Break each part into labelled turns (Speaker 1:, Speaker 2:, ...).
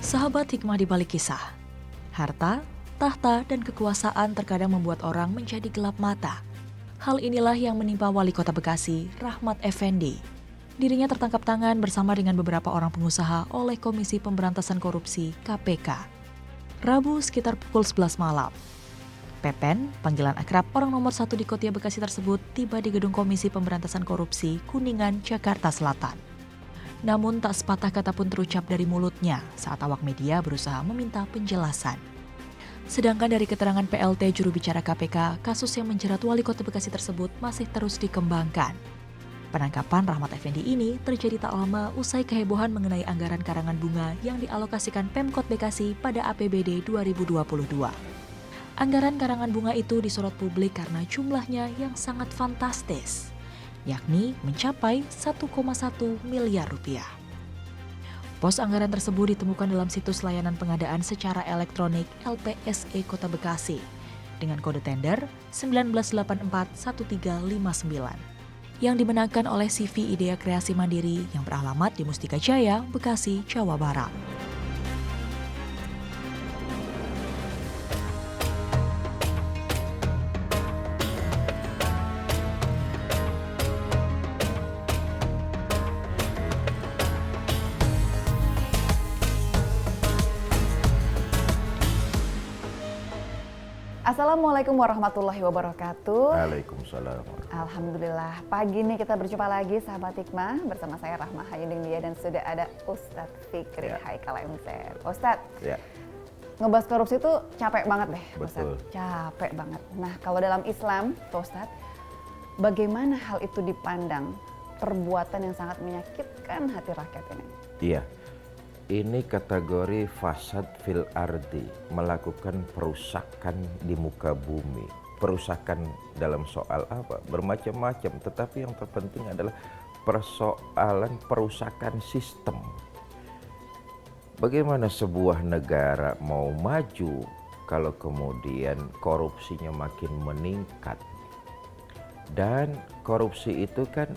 Speaker 1: Sahabat hikmah di balik kisah. Harta, tahta, dan kekuasaan terkadang membuat orang menjadi gelap mata. Hal inilah yang menimpa Wali Kota Bekasi, Rahmat Effendi. Dirinya tertangkap tangan bersama dengan beberapa orang pengusaha oleh Komisi Pemberantasan Korupsi (KPK). Rabu sekitar pukul 11 malam. Pepen, panggilan akrab orang nomor 1 di Kotia Bekasi tersebut, tiba di gedung Komisi Pemberantasan Korupsi, Kuningan, Jakarta Selatan. Namun tak sepatah kata pun terucap dari mulutnya saat awak media berusaha meminta penjelasan. Sedangkan dari keterangan PLT juru bicara KPK, kasus yang menjerat Wali Kota Bekasi tersebut masih terus dikembangkan. Penangkapan Rahmat Effendi ini terjadi tak lama usai kehebohan mengenai anggaran karangan bunga yang dialokasikan Pemkot Bekasi pada APBD 2022. Anggaran karangan bunga itu disorot publik karena jumlahnya yang sangat fantastis, yakni mencapai 1,1 miliar rupiah. Pos anggaran tersebut ditemukan dalam situs layanan pengadaan secara elektronik LPSE Kota Bekasi dengan kode tender 19841359 yang dimenangkan oleh CV Idea Kreasi Mandiri yang beralamat di Mustika Jaya, Bekasi, Jawa Barat.
Speaker 2: Assalamualaikum warahmatullahi wabarakatuh.
Speaker 3: Waalaikumsalam.
Speaker 2: Alhamdulillah, pagi ini kita berjumpa lagi sahabat hikmah bersama saya Rahma Hayuding Dia dan sudah ada Ustadz Fikri Haikal MZ. Ustadz, ngebahas korupsi itu capek banget deh, Ustadz. Capek banget. Nah, kalau dalam Islam, Ustadz, bagaimana hal itu dipandang perbuatan yang sangat menyakitkan hati rakyat ini?
Speaker 3: Iya. Ini kategori fasad fil ardi, melakukan perusakan di muka bumi. Perusakan dalam soal apa? Bermacam-macam, tetapi yang terpenting adalah persoalan perusakan sistem. Bagaimana sebuah negara mau maju kalau kemudian korupsinya makin meningkat? Dan korupsi itu kan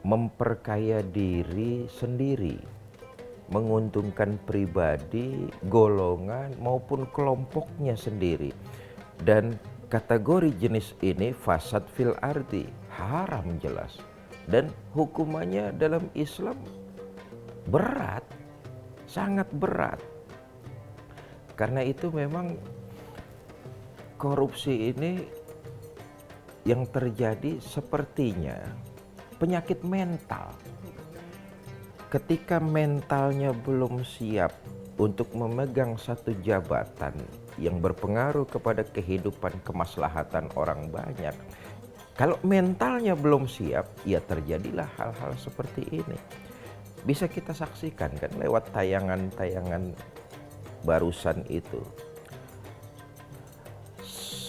Speaker 3: memperkaya diri sendiri, menguntungkan pribadi, golongan maupun kelompoknya sendiri. Dan kategori jenis ini fasad fil ardi, haram jelas. Dan hukumannya dalam Islam berat, sangat berat. Karena itu memang korupsi ini yang terjadi sepertinya penyakit mental. Ketika mentalnya belum siap untuk memegang satu jabatan yang berpengaruh kepada kehidupan kemaslahatan orang banyak, kalau mentalnya belum siap, ya terjadilah hal-hal seperti ini. Bisa kita saksikan kan lewat tayangan-tayangan barusan itu.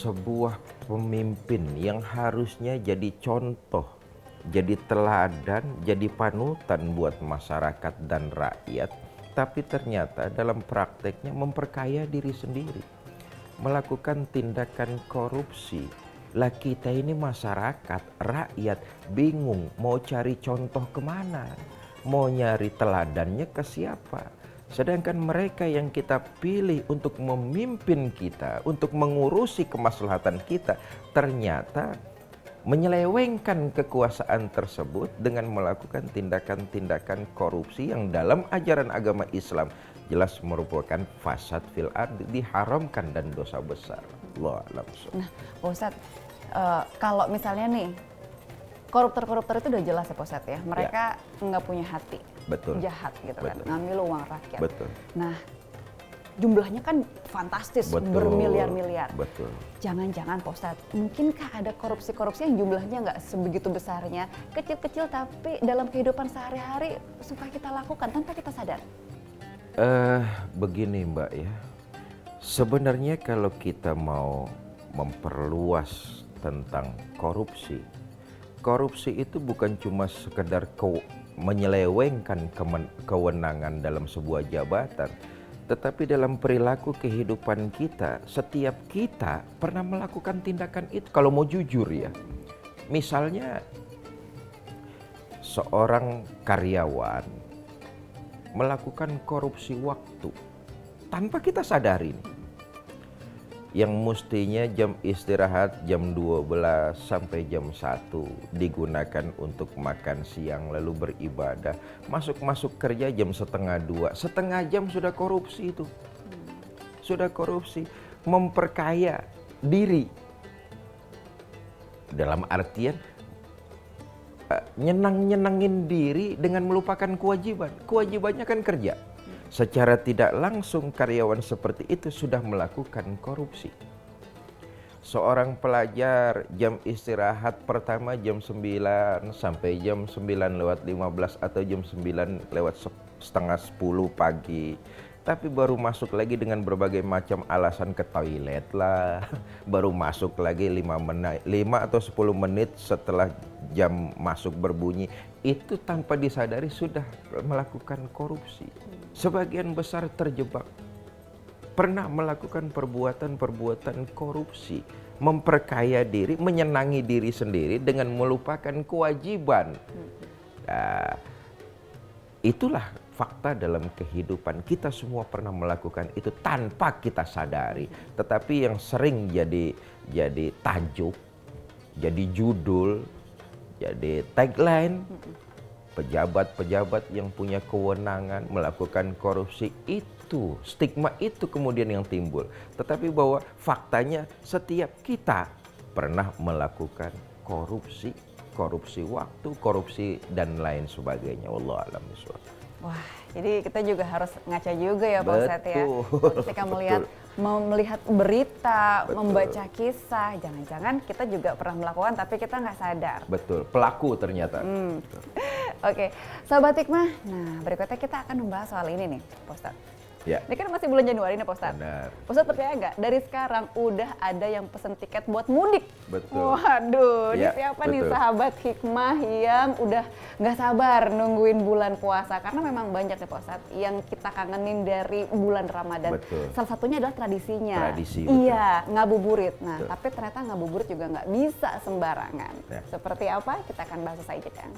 Speaker 3: Sebuah pemimpin yang harusnya jadi contoh, jadi teladan, jadi panutan buat masyarakat dan rakyat, tapi ternyata dalam prakteknya memperkaya diri sendiri, melakukan tindakan korupsi. Lah kita ini masyarakat, rakyat bingung mau cari contoh kemana, mau nyari teladannya ke siapa. Sedangkan mereka yang kita pilih untuk memimpin kita, untuk mengurusi kemaslahatan kita, ternyata menyelewengkan kekuasaan tersebut dengan melakukan tindakan-tindakan korupsi yang dalam ajaran agama Islam jelas merupakan fasad fil ardi, diharamkan dan dosa besar. Allah langsung.
Speaker 2: Nah, Ustadz, kalau misalnya nih koruptor-koruptor itu udah jelas ya Pak Ustadz ya, mereka nggak punya hati, jahat gitu kan, ngambil uang rakyat. Nah, jumlahnya kan fantastis, bermiliar-miliar. Jangan-jangan Pak Ustadz, mungkinkah ada korupsi-korupsi yang jumlahnya nggak sebegitu besarnya, kecil-kecil tapi dalam kehidupan sehari-hari suka kita lakukan tanpa kita sadar?
Speaker 3: Begini Mbak ya, sebenarnya kalau kita mau memperluas tentang korupsi, korupsi itu bukan cuma sekedar menyelewengkan kewenangan dalam sebuah jabatan, tetapi dalam perilaku kehidupan kita, setiap kita pernah melakukan tindakan itu. Kalau mau jujur ya, misalnya seorang karyawan melakukan korupsi waktu tanpa kita sadari nih. Yang mestinya jam istirahat jam 12 sampai jam 1 digunakan untuk makan siang lalu beribadah. Masuk kerja jam setengah 2, setengah jam sudah korupsi itu. Sudah korupsi, memperkaya diri. Dalam artian nyenangin diri dengan melupakan kewajiban. Kewajibannya kan kerja. Secara tidak langsung karyawan seperti itu sudah melakukan korupsi. Seorang pelajar jam istirahat pertama jam 9 sampai jam 9:15 atau jam 9:30 pagi. Tapi baru masuk lagi dengan berbagai macam alasan ke toilet lah. Baru masuk lagi 5 atau 10 menit setelah jam masuk berbunyi. Itu tanpa disadari sudah melakukan korupsi. Sebagian besar terjebak. Pernah melakukan perbuatan korupsi. Memperkaya diri, menyenangi diri sendiri dengan melupakan kewajiban. Nah, itulah fakta dalam kehidupan. Kita semua pernah melakukan itu tanpa kita sadari. Tetapi yang sering jadi tajuk, jadi judul, jadi tagline, pejabat-pejabat yang punya kewenangan melakukan korupsi, itu stigma itu kemudian yang timbul. Tetapi bahwa faktanya setiap kita pernah melakukan korupsi waktu, korupsi dan lain sebagainya. Wallahu a'lam bishawab.
Speaker 2: Wah, jadi kita juga harus ngaca juga ya Pak Ustadz ya. Ketika melihat berita, membaca kisah, jangan-jangan kita juga pernah melakukan tapi kita nggak sadar.
Speaker 3: Betul, pelaku ternyata.
Speaker 2: Oke, Sobat Hikmah, nah berikutnya kita akan membahas soal ini nih Pak Ustadz.
Speaker 3: Ya.
Speaker 2: Ini kan masih bulan Januari nih Pak Ustadz.
Speaker 3: Benar.
Speaker 2: Pak Ustadz percaya nggak, dari sekarang udah ada yang pesen tiket buat mudik.
Speaker 3: Betul.
Speaker 2: Waduh, ini
Speaker 3: Ya,
Speaker 2: siapa nih
Speaker 3: betul.
Speaker 2: sahabat hikmah yang udah nggak sabar nungguin bulan puasa. Karena memang banyak nih Pak Ustadz yang kita kangenin dari bulan Ramadan.
Speaker 3: Betul.
Speaker 2: Salah satunya adalah tradisinya.
Speaker 3: Tradisi, betul.
Speaker 2: Iya, ngabuburit. Nah,
Speaker 3: Betul.
Speaker 2: tapi ternyata ngabuburit juga nggak bisa sembarangan.
Speaker 3: Ya.
Speaker 2: Seperti apa? Kita akan bahas usai jeda.